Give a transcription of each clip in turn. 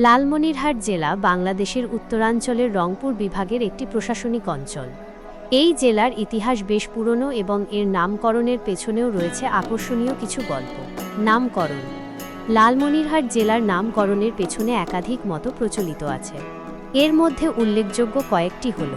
লালমনিরহাট জেলা বাংলাদেশের উত্তরাঞ্চলের রংপুর বিভাগের একটি প্রশাসনিক অঞ্চল। এই জেলার ইতিহাস বেশ পুরনো এবং এর নামকরণের পেছনেও রয়েছে আকর্ষণীয় কিছু গল্প। নামকরণ। লালমনিরহাট জেলার নামকরণের পেছনে একাধিক মত প্রচলিত আছে। এর মধ্যে উল্লেখযোগ্য কয়েকটি হল: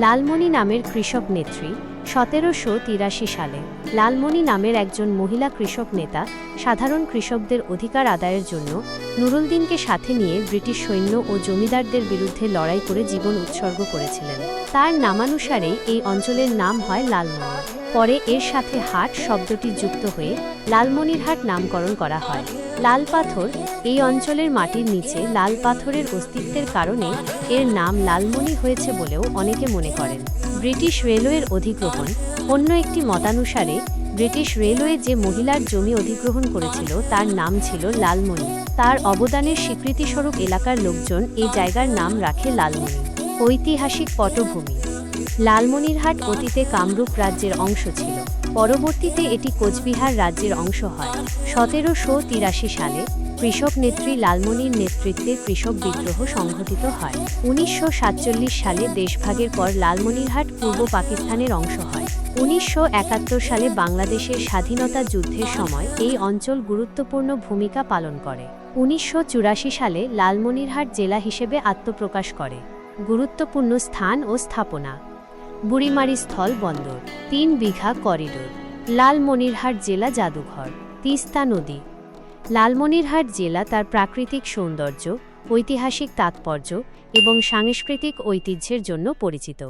লালমণি নামের কৃষক নেত্রী। 1783 সালে লালমণি নামের একজন মহিলা কৃষক নেতা সাধারণ কৃষকদের অধিকার আদায়ের জন্য নুরুলদিনকে সাথে নিয়ে ব্রিটিশ সৈন্য ও জমিদারদের বিরুদ্ধে লড়াই করে জীবন উৎসর্গ করেছিলেন। তার নামানুসারেই এই অঞ্চলের নাম হয় লালমনি। পরে এর সাথে হাট শব্দটি যুক্ত হয়ে লালমনিরহাট নামকরণ করা হয়। লাল পাথর। এই অঞ্চলের মাটির নিচে লাল পাথরের অস্তিত্বের কারণে এর নাম লালমনি হয়েছে বলেও অনেকে মনে করেন। ব্রিটিশ রেলওয়ের অধিগ্রহণ। অন্য একটি মতানুসারে ব্রিটিশ রেলওয়ে যে মহিলার জমি অধিগ্রহণ করেছিল তার নাম ছিল লালমনি। তার অবদানের স্বীকৃতিস্বরূপ এলাকার লোকজন এই জায়গার নাম রাখে লালমনি। ঐতিহাসিক পটভূমি। লালমনিরহাট অতীতে কামরূপ রাজ্যের অংশ ছিল। পরবর্তীতে এটি কোচবিহার রাজ্যের অংশ হয়। 1783 সালে কৃষক নেত্রী লালমনির নেতৃত্বে কৃষক বিদ্রোহ সংঘটিত হয়। 1947 সালে দেশভাগের পর লালমনিরহাট পূর্ব পাকিস্তানের অংশ হয়। 1971 সালে বাংলাদেশের স্বাধীনতা যুদ্ধের সময় এই অঞ্চল গুরুত্বপূর্ণ ভূমিকা পালন করে। 1984 সালে লালমনিরহাট জেলা হিসেবে আত্মপ্রকাশ করে। গুরুত্বপূর্ণ স্থান ও স্থাপনা: বুড়িমারি স্থল বন্দর, 3 বিঘা করিডোর, লালমনিরহাট জেলা জাদুঘর, তিস্তা নদী। লালমনিরহাট জেলা তার প্রাকৃতিক সৌন্দর্য, ঐতিহাসিক তাৎপর্য এবং সাংস্কৃতিক ঐতিহ্যের জন্য পরিচিত।